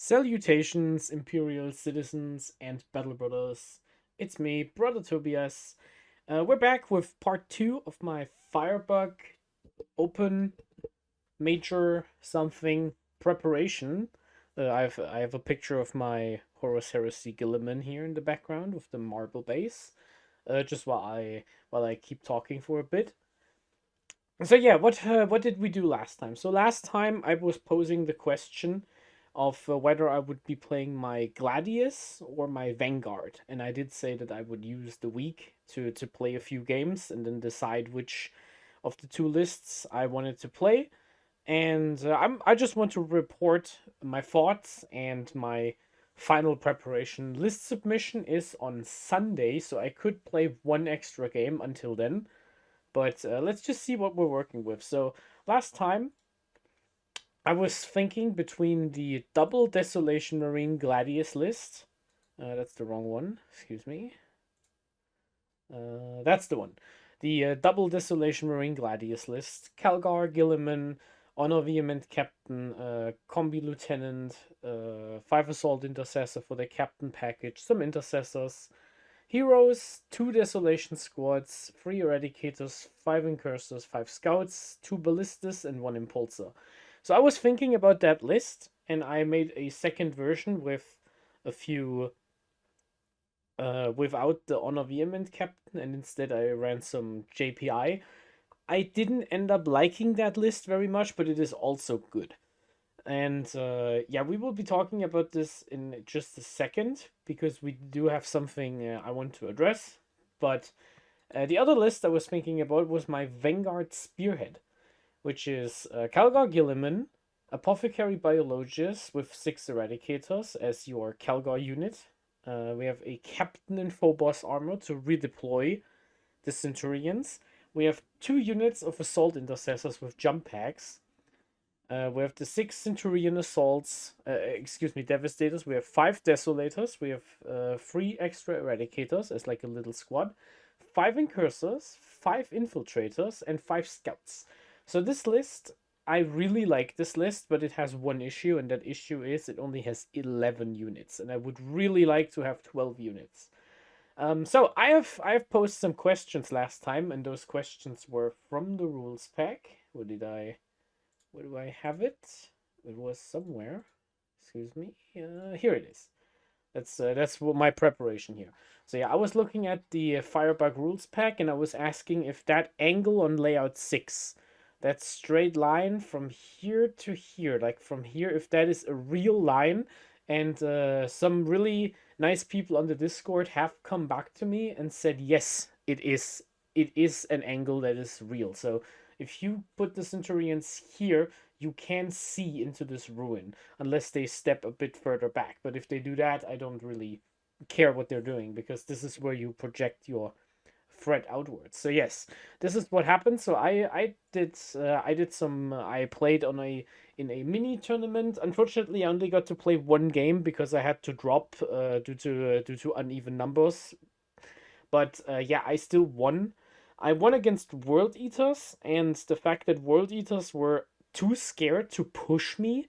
Salutations, Imperial citizens and battle brothers. It's me, Brother Tobias. We're back with part 2 of my Firebug open major something preparation. I have a picture of my Horus Heresy Gilliman here in the background with the marble base. Just while I keep talking for a bit. So yeah, what did we do last time? So last time I was posing the question of whether I would be playing my Gladius or my Vanguard, and I did say that I would use the week to play a few games and then decide which of the two lists I wanted to play. And I just want to report my thoughts and my final preparation. List submission is on Sunday, so I could play one extra game until then. But let's just see what we're working with. So last time I was thinking between the double Desolation Marine Gladius list. That's the wrong one. Excuse me. That's the one. The double Desolation Marine Gladius list. Calgar, Gilliman, Honor Vehement Captain, Combi Lieutenant, 5 Assault Intercessor for the Captain package, some Intercessors, Heroes, 2 Desolation Squads, 3 Eradicators, 5 Incursors, 5 Scouts, 2 Ballistas, and 1 Impulsor. So I was thinking about that list, and I made a second version with a few without the Honor Vehement Captain, and instead I ran some JPI. I didn't end up liking that list very much, but it is also good. And yeah, we will be talking about this in just a second because we do have something I want to address. But the other list I was thinking about was my Vanguard Spearhead, which is Calgar Gilliman, Apothecary Biologist with 6 Eradicators as your Calgar unit. We have a Captain and Phobos armor to redeploy the Centurions. We have 2 units of Assault Intercessors with jump packs. We have the 6 Centurion Assaults, Devastators. We have 5 Desolators. We have 3 extra Eradicators as like a little squad. 5 Incursors, 5 Infiltrators, and 5 Scouts. So this list, I really like this list, but it has one issue, and that issue is it only has 11 units, and I would really like to have 12 units. So I have posed some questions last time, and those questions were from the rules pack. Where do I have it? It was somewhere. Excuse me. Here it is. That's what my preparation here. So yeah, I was looking at the Firebug rules pack, and I was asking if that angle on layout 6, that straight line from here to here, like from here, if that is a real line. And some really nice people on the Discord have come back to me and said, yes, it is. It is an angle that is real. So if you put the Centurions here, you can see into this ruin unless they step a bit further back. But if they do that, I don't really care what they're doing because this is where you project your threat outwards. So yes, this is what happened. So I played on a in a mini tournament. Unfortunately, I only got to play one game because I had to drop due to uneven numbers. But yeah, I still won. I won against World Eaters, and the fact that World Eaters were too scared to push me,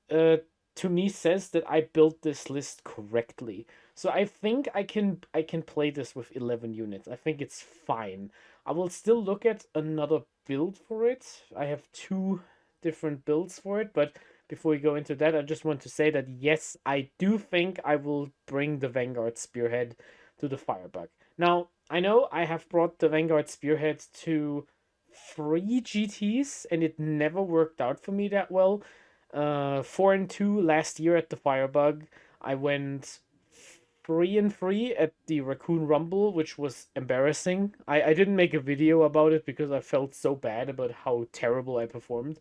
uh, to me says that I built this list correctly. So I think I can play this with 11 units. I think it's fine. I will still look at another build for it. I have 2 different builds for it, but before we go into that, I just want to say that yes, I do think I will bring the Vanguard Spearhead to the Firebug. Now, I know I have brought the Vanguard Spearhead to 3 GTs and it never worked out for me that well. 4-2 last year at the Firebug. I went 3-3 at the Raccoon Rumble, which was embarrassing. I didn't make a video about it because I felt so bad about how terrible I performed.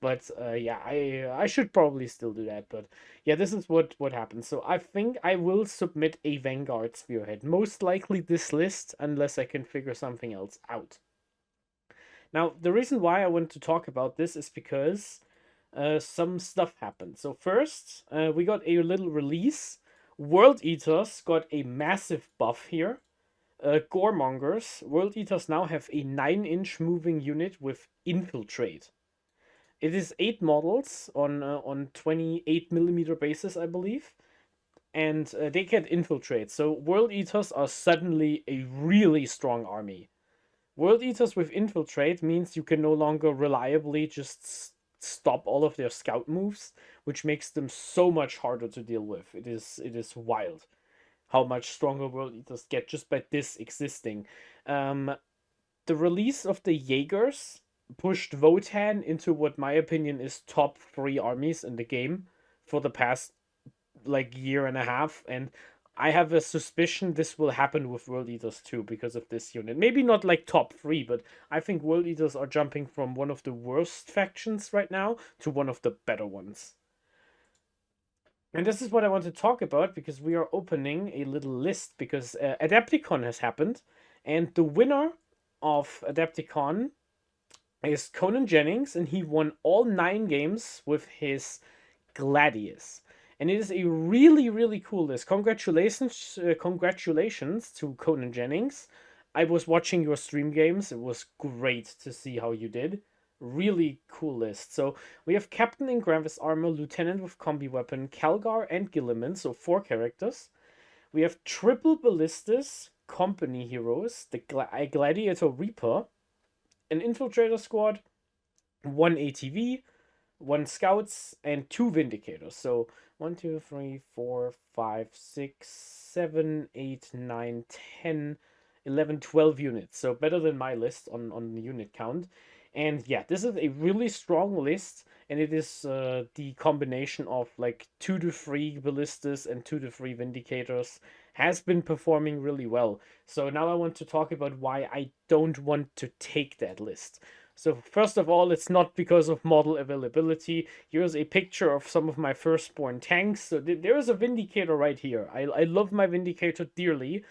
But yeah, I should probably still do that. But yeah, this is what happened. So I think I will submit a Vanguard Spearhead. Most likely this list, unless I can figure something else out. Now, the reason why I want to talk about this is because some stuff happened. So first, we got a little release. World Eaters got a massive buff here. Goremongers, World Eaters now have a 9-inch moving unit with Infiltrate. It is 8 models on 28 millimeter bases, I believe, and they can infiltrate. So World Eaters are suddenly a really strong army. World Eaters with infiltrate means you can no longer reliably just stop all of their scout moves, which makes them so much harder to deal with. It is wild how much stronger World Eaters get just by this existing. Um, the release of the Jaegers pushed Votan into what my opinion is top 3 armies in the game for the past like year and a half, and I have a suspicion this will happen with World Eaters too because of this unit. Maybe not like top 3, but I think World Eaters are jumping from one of the worst factions right now to one of the better ones. And this is what I want to talk about because we are opening a little list because Adepticon has happened, and the winner of Adepticon is Conan Jennings, and he won all 9 games with his Gladius. And it is a really, really cool list. Congratulations to Conan Jennings. I was watching your stream games. It was great to see how you did. Really cool list. So we have Captain in Gravis armor, Lieutenant with combi weapon, Calgar, and Gilliman. So 4 characters. We have triple ballistas, company heroes, the Gladiator Reaper, an infiltrator squad, 1 ATV, 1 scouts, and 2 vindicators. So 1, 2, 3, 4, 5, 6, 7, 8, 9, 10, 11, 12 units. So better than my list on the unit count. And yeah, this is a really strong list, and it is the combination of like 2 to 3 ballistas and 2 to 3 vindicators has been performing really well. So now I want to talk about why I don't want to take that list. So first of all, it's not because of model availability. Here's a picture of some of my firstborn tanks. So there is a Vindicator right here. I love my Vindicator dearly,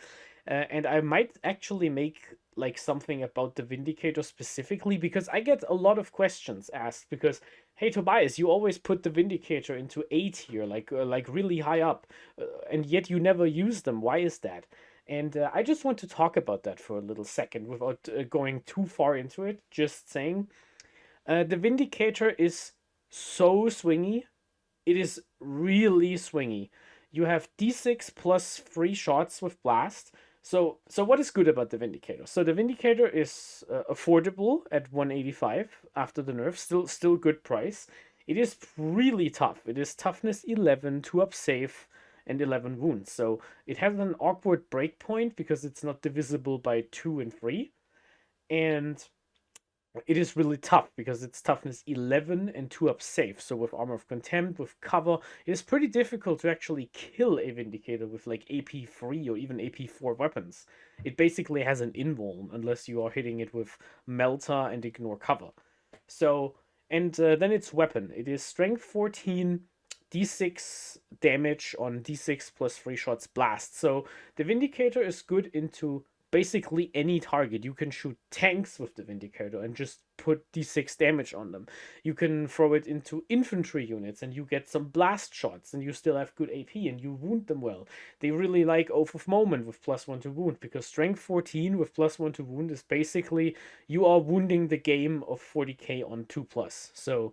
and I might actually make like something about the Vindicator specifically because I get a lot of questions asked because, hey Tobias, you always put the Vindicator into A tier, like really high up, and yet you never use them. Why is that? And I just want to talk about that for a little second without going too far into it. Just saying, the Vindicator is so swingy. It is really swingy. You have D6 plus 3 shots with blast. So what is good about the Vindicator? So the Vindicator is affordable at 185 after the nerf. Still good price. It is really tough. It is toughness 11, 2-up safe, and 11 wounds. So it has an awkward breakpoint because it's not divisible by 2 and 3. And it is really tough because it's toughness 11 and 2-up safe. So with Armor of Contempt, with cover, it is pretty difficult to actually kill a Vindicator with like AP3 or even AP4 weapons. It basically has an invuln unless you are hitting it with Melta and ignore cover. So, and then its weapon. It is strength 14, D6 damage on D6 plus 3 shots blast. So the Vindicator is good into basically any target. You can shoot tanks with the Vindicator and just put D6 damage on them. You can throw it into infantry units and you get some blast shots and you still have good AP and you wound them well. They really like Oath of Moment with +1 to wound because strength 14 with +1 to wound is basically you are wounding the game of 40k on 2+. So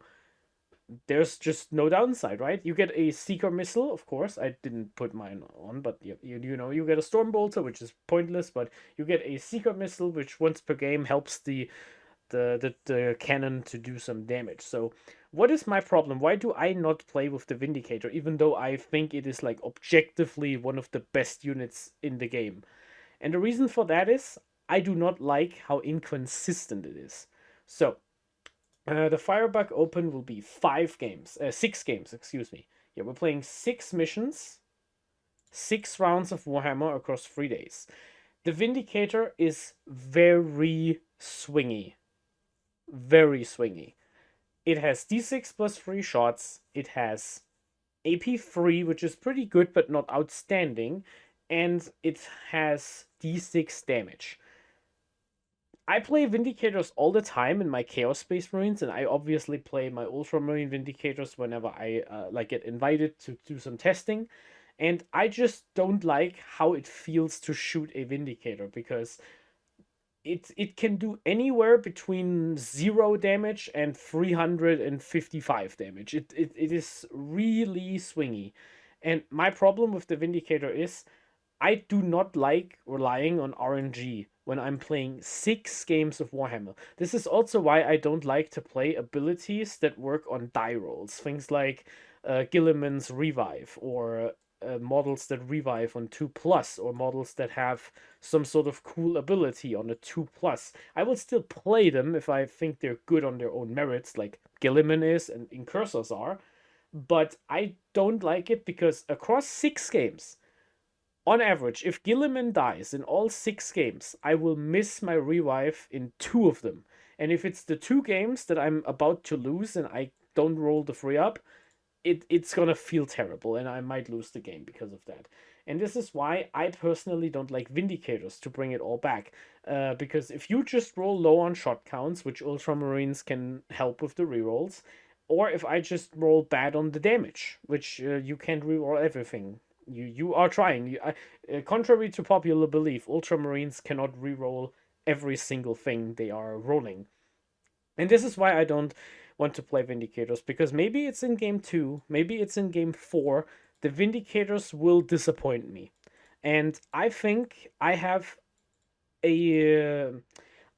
there's just no downside, right? You get a Seeker Missile, of course. I didn't put mine on, but you know, you get a Storm Bolter, which is pointless, but you get a Seeker Missile, which once per game helps the cannon to do some damage. So what is my problem? Why do I not play with the Vindicator, even though I think it is like objectively one of the best units in the game? And the reason for that is I do not like how inconsistent it is. So the Firebug Open will be 6 games, excuse me. Yeah, we're playing 6 missions, 6 rounds of Warhammer across 3 days. The Vindicator is very swingy. Very swingy. It has D6 plus 3 shots. It has AP3, which is pretty good but not outstanding. And it has D6 damage. I play Vindicators all the time in my Chaos Space Marines, and I obviously play my Ultramarine Vindicators whenever I get invited to do some testing. And I just don't like how it feels to shoot a Vindicator because it can do anywhere between 0 damage and 355 damage. It is really swingy. And my problem with the Vindicator is I do not like relying on RNG when I'm playing 6 games of Warhammer. This is also why I don't like to play abilities that work on die rolls. Things like Gilliman's Revive, or models that revive on 2 plus, or models that have some sort of cool ability on a 2 plus. I will still play them if I think they're good on their own merits, like Gilliman is and Incursors are, but I don't like it because across 6 games, on average, if Gilliman dies in all 6 games, I will miss my revive in 2 of them. And if it's the 2 games that I'm about to lose and I don't roll the free up, it's gonna feel terrible and I might lose the game because of that. And this is why I personally don't like Vindicators to bring it all back. Because if you just roll low on shot counts, which Ultramarines can help with the rerolls, or if I just roll bad on the damage, which you can't reroll everything. You are trying. Contrary to popular belief, Ultramarines cannot reroll every single thing they are rolling. And this is why I don't want to play Vindicators, because maybe it's in game 2, maybe it's in game 4, the Vindicators will disappoint me. And I think I have a.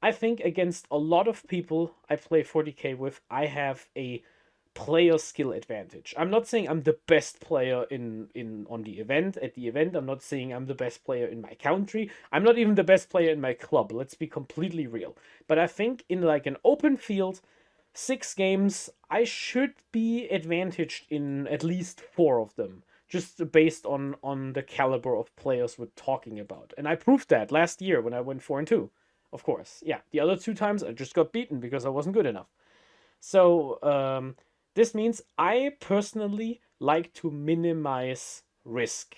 I think against a lot of people I play 40k with, I have a player skill advantage. I'm not saying I'm the best player in on the event at the event. I'm not saying I'm the best player in my country. I'm not even the best player in my club. Let's be completely real. But I think in like an open field, 6 games, I should be advantaged in at least 4 of them, just based on the caliber of players we're talking about. And I proved that last year when I went 4-2. Of course, yeah. The other 2 times I just got beaten because I wasn't good enough. So this means I personally like to minimize risk.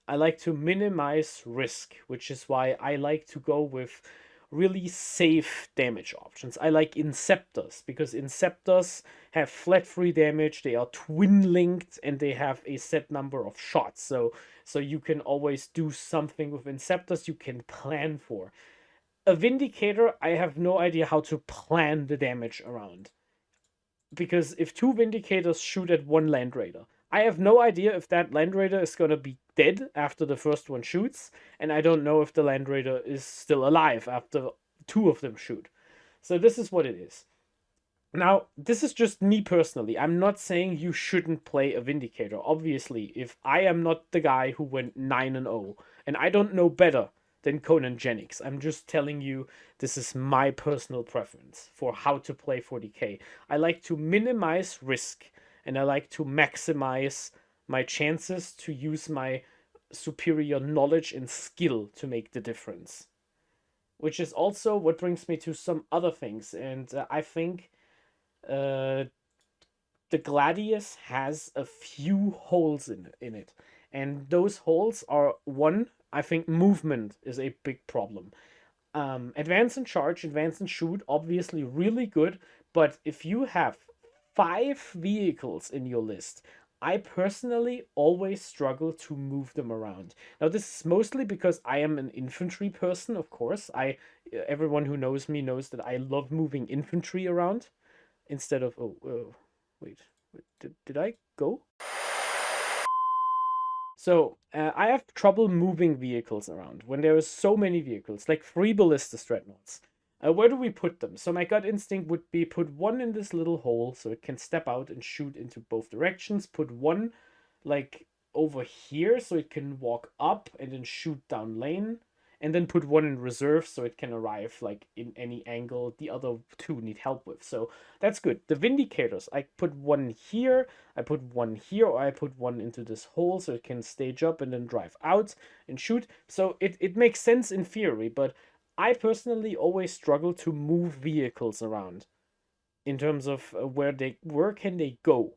I like to minimize risk, which is why I like to go with really safe damage options. I like Inceptors because Inceptors have flat free damage, they are twin linked, and they have a set number of shots. So you can always do something with Inceptors you can plan for. A Vindicator, I have no idea how to plan the damage around, because if 2 Vindicators shoot at one Land Raider, I have no idea if that Land Raider is gonna be dead after the first one shoots, and I don't know if the Land Raider is still alive after 2 of them shoot. So this is what it is. Now, this is just me personally. I'm not saying you shouldn't play a Vindicator. Obviously, if I am not the guy who went 9-0, and I don't know better than Conan Jennings, I'm just telling you this is my personal preference for how to play 40k. I like to minimize risk, and I like to maximize my chances to use my superior knowledge and skill to make the difference. Which is also what brings me to some other things, and I think uh, the Gladius has a few holes in it. And those holes are, one, I think movement is a big problem. Advance and charge, advance and shoot, obviously really good, but if you have 5 vehicles in your list, I personally always struggle to move them around. Now, this is mostly because I am an infantry person, of course. Everyone who knows me knows that I love moving infantry around instead of wait, did I go? So I have trouble moving vehicles around when there are so many vehicles, like 3 ballista dreadnoughts. Where do we put them? So my gut instinct would be put one in this little hole so it can step out and shoot into both directions. Put one like over here so it can walk up and then shoot down lane, and then put one in reserve so it can arrive like in any angle the other 2 need help with. So that's good. The Vindicators, I put one here, I put one here, or I put one into this hole so it can stage up and then drive out and shoot. So it makes sense in theory, but I personally always struggle to move vehicles around in terms of where can they go,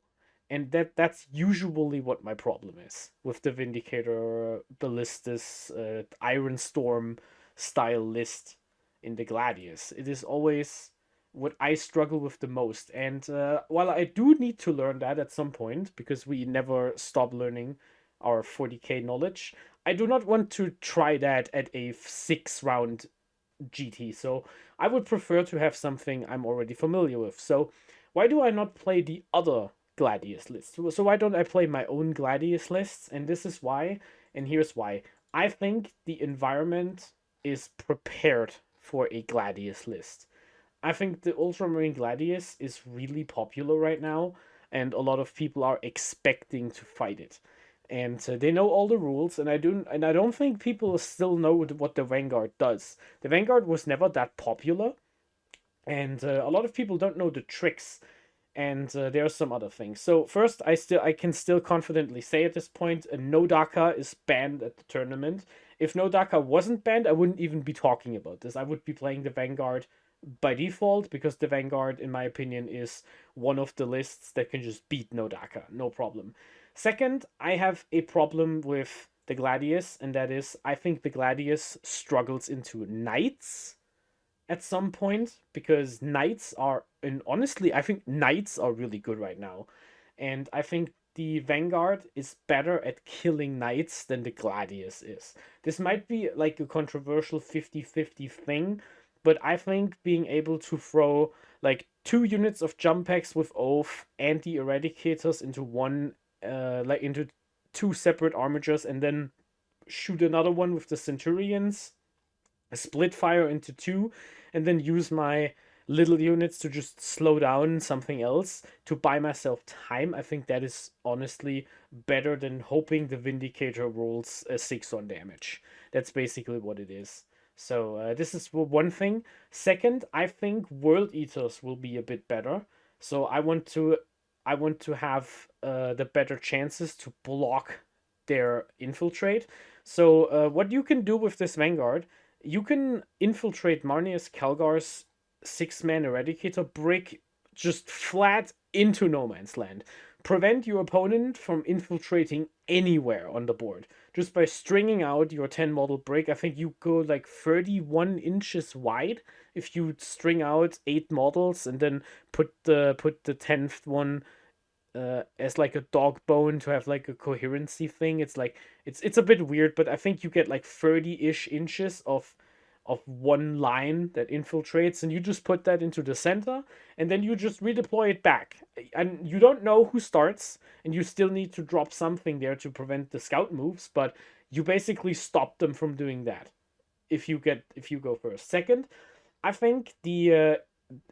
and that's usually what my problem is with the Vindicator Ballistus Iron Storm style list in the Gladius. It is always what I struggle with the most, and while I do need to learn that at some point because we never stop learning our 40k knowledge, I do not want to try that at a 6 round GT. So I would prefer to have something I'm already familiar with. So why do I not play the other Gladius lists? So why don't I play my own Gladius lists? And this is why, and here's why. I think the environment is prepared for a Gladius list. I think the Ultramarine Gladius is really popular right now, and a lot of people are expecting to fight it. And they know all the rules, and I don't think people still know what the Vanguard does. The Vanguard was never that popular, and a lot of people don't know the tricks. And there are some other things. So first, I can still confidently say at this point, no Daka is banned at the tournament. If no Daka wasn't banned, I wouldn't even be talking about this. I would be playing the Vanguard by default, because the Vanguard, in my opinion, is one of the lists that can just beat Nodaka, no problem. Second, I have a problem with the Gladius, and that is, I think the Gladius struggles into Knights at some point, because Knights are, and honestly, I think Knights are really good right now. And I think the Vanguard is better at killing Knights than the Gladius is. This might be like a controversial 50-50 thing, but I think being able to throw like 2 units of jump packs with Oath and the Eradicators into one, like into 2 separate armigers, and then shoot another one with the Centurions, split fire into 2, and then use my little units to just slow down something else to buy myself time. I think that is honestly better than hoping the Vindicator rolls a 6 on damage. That's basically what it is. So this is one thing. Second, I think World Eaters will be a bit better. So I want to have the better chances to block their infiltrate. So what you can do with this Vanguard, you can infiltrate Marnius Calgar's 6-man Eradicator brick just flat into no man's land. Prevent your opponent from infiltrating anywhere on the board just by stringing out your 10 model brick. I think you go like 31 inches wide if you string out 8 models and then put the 10th one as like a dog bone to have like a coherency thing. It's like it's a bit weird, but I think you get like 30-ish inches of one line that infiltrates, and you just put that into the center, and then you just redeploy it back. And you don't know who starts, and you still need to drop something there to prevent the scout moves, but you basically stop them from doing that if you go first. Second, I think the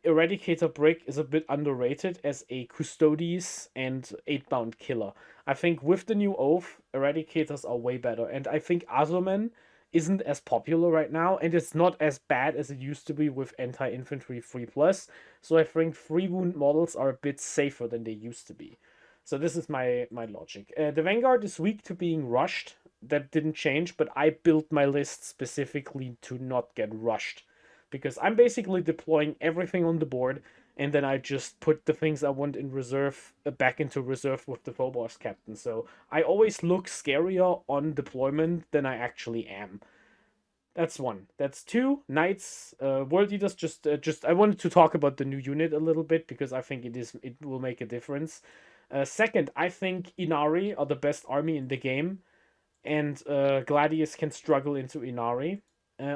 Eradicator brick is a bit underrated as a Custodes and 8-bound killer. I think with the new Oath, Eradicators are way better, and I think Azomen isn't as popular right now, and it's not as bad as it used to be with anti-infantry 3+. So I think 3-wound models are a bit safer than they used to be. So this is my logic. The Vanguard is weak to being rushed. That didn't change, but I built my list specifically to not get rushed, because I'm basically deploying everything on the board, and then I just put the things I want in reserve back into reserve with the Phobos captain. So I always look scarier on deployment than I actually am. That's one. That's two. Knights, World Eaters. Just I wanted to talk about the new unit a little bit because I think it will make a difference. Second, I think Inari are the best army in the game, and Gladius can struggle into Inari.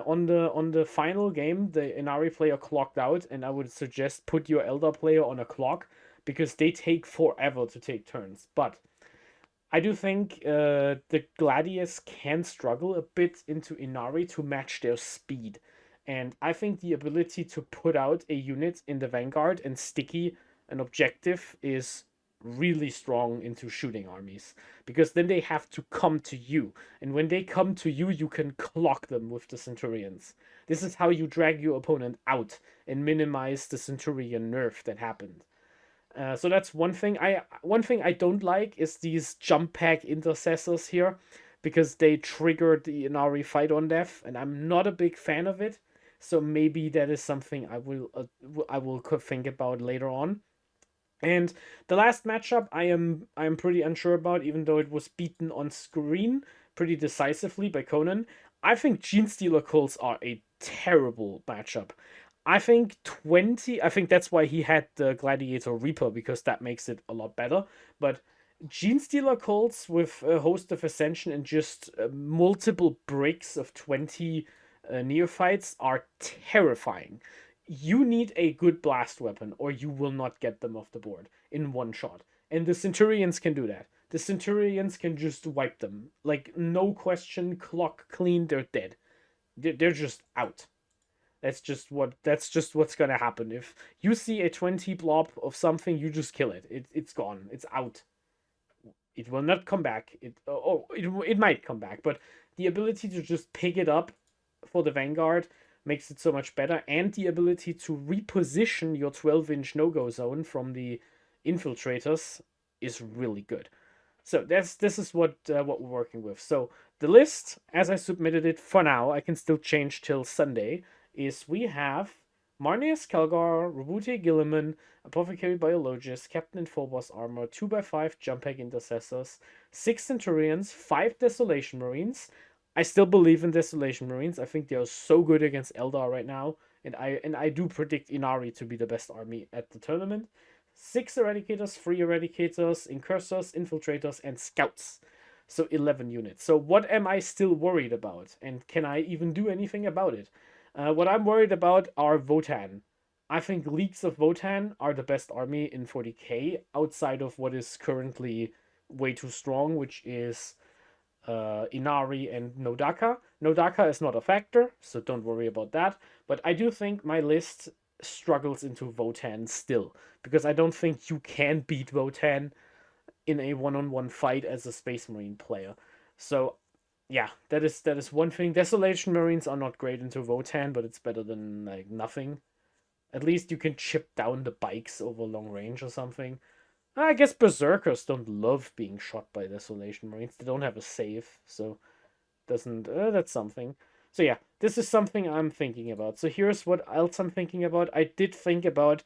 On the final game, the Inari player clocked out, and I would suggest put your Elder player on a clock because they take forever to take turns. But I do think the Gladius can struggle a bit into Inari to match their speed. And I think the ability to put out a unit in the Vanguard and sticky an objective is really strong into shooting armies, because then they have to come to you, and when they come to you, you can clock them with the Centurions. This is how you drag your opponent out and minimize the Centurion nerf that happened. So that's one thing. One thing I don't like is these jump pack intercessors here, because they trigger the Inari fight on death, and I'm not a big fan of it. So maybe that is something I will think about later on. And the last matchup I am pretty unsure about, even though it was beaten on screen pretty decisively by Conan. I think Genestealer Cults are a terrible matchup. I think that's why he had the Gladiator Reaper, because that makes it a lot better. But Genestealer Cults with a Host of Ascension and just multiple bricks of 20 neophytes are terrifying. You need a good blast weapon, or you will not get them off the board in one shot. And the Centurions can do that. The Centurions can just wipe them. Like, no question, clock clean, they're dead. They're just out. That's just what's gonna happen. If you see a 20 blob of something, you just kill it. It's gone. It's out. It will not come back. It might come back, but the ability to just pick it up for the Vanguard makes it so much better, and the ability to reposition your 12-inch no-go zone from the infiltrators is really good. So this is what we're working with. So the list, as I submitted it for now, I can still change till Sunday, is we have Marneus Kelgar, Robute Gilliman, Apothecary Biologist, Captain in Full Boss Armor, 2x5 Jump Pack Intercessors, 6 Centurions, 5 Desolation Marines. I still believe in Desolation Marines. I think they are so good against Eldar right now, and I do predict Inari to be the best army at the tournament. 6 Eradicators, 3 Eradicators, Incursors, Infiltrators, and Scouts. So 11 units. So what am I still worried about? And can I even do anything about it? What I'm worried about are Votann. I think Leagues of Votann are the best army in 40k outside of what is currently way too strong, which is Inari and Nodaka. Nodaka is not a factor, so don't worry about that. But I do think my list struggles into Votann still, because I don't think you can beat Votann in a one-on-one fight as a Space Marine player. So yeah, that is one thing. Desolation Marines are not great into Votann, but it's better than like nothing. At least you can chip down the bikes over long range or something. I guess Berserkers don't love being shot by Desolation Marines. They don't have a save, so doesn't that's something. So yeah, this is something I'm thinking about. So here's what else I'm thinking about. I did think about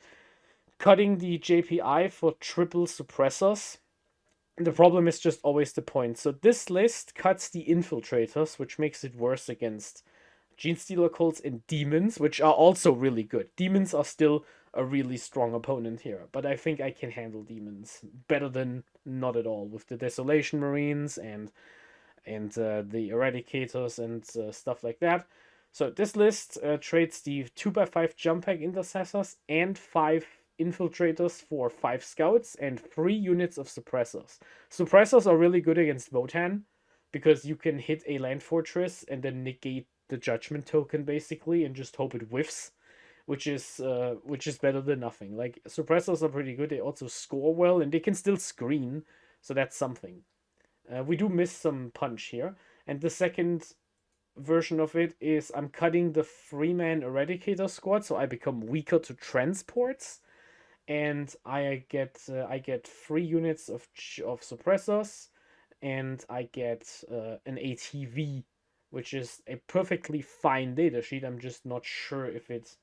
cutting the JPI for triple suppressors. The problem is just always the point. So this list cuts the infiltrators, which makes it worse against Genestealer cults and demons, which are also really good. Demons are still a really strong opponent here, but I think I can handle demons better than not at all with the Desolation Marines and the Eradicators and stuff like that. So this list trades the 2x5 Jump Pack Intercessors and 5 Infiltrators for 5 Scouts and 3 units of Suppressors. Suppressors are really good against Votann because you can hit a land fortress and then negate the Judgment token basically and just hope it whiffs, which is better than nothing. Like, Suppressors are pretty good. They also score well and they can still screen, so that's something. We do miss some punch here. And the second version of it is I'm cutting the 3-man Eradicator squad, so I become weaker to transports, and I get 3 units of suppressors, and I get an ATV, which is a perfectly fine data sheet. I'm just not sure if it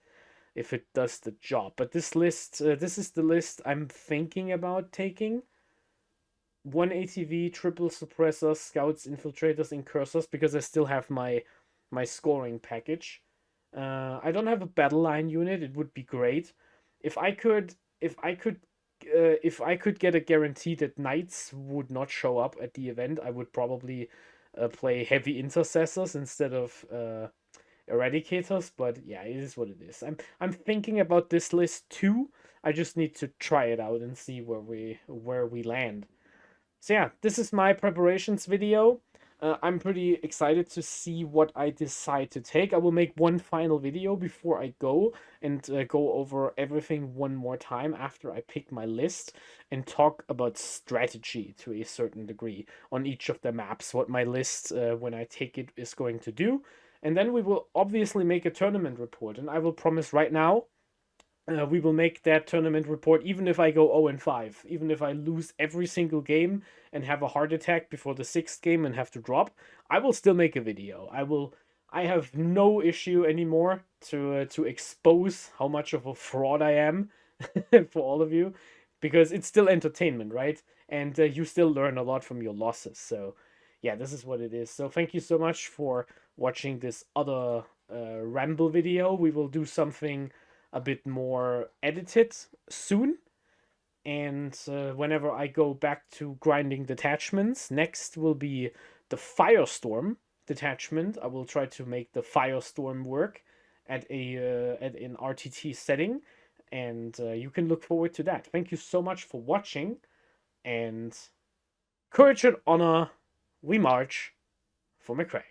does the job. But this list, this is the list I'm thinking about taking. 1 ATV, triple suppressors, scouts, infiltrators, incursors, because I still have my scoring package. I don't have a battle line unit. It would be great if I could get a guarantee that knights would not show up at the event. I would probably play heavy intercessors instead of eradicators. But yeah, it is what it is. I'm thinking about this list too. I just need to try it out and see where we land. So yeah, this is my preparations video. I'm pretty excited to see what I decide to take. I will make one final video before I go and go over everything one more time after I pick my list and talk about strategy to a certain degree on each of the maps, what my list, when I take it, is going to do. And then we will obviously make a tournament report, and I will promise right now, we will make that tournament report even if I go 0-5, even if I lose every single game and have a heart attack before the 6th game and have to drop. I will still make a video. I have no issue anymore to expose how much of a fraud I am for all of you, because it's still entertainment, right? And you still learn a lot from your losses. So yeah, this is what it is. So thank you so much for watching this other ramble video. We will do something a bit more edited soon, and whenever I go back to grinding detachments, next will be the Firestorm, detachment. I will try to make the Firestorm work at an RTT setting, and you can look forward to that. Thank you so much for watching, and courage and honor, we march for McCrae.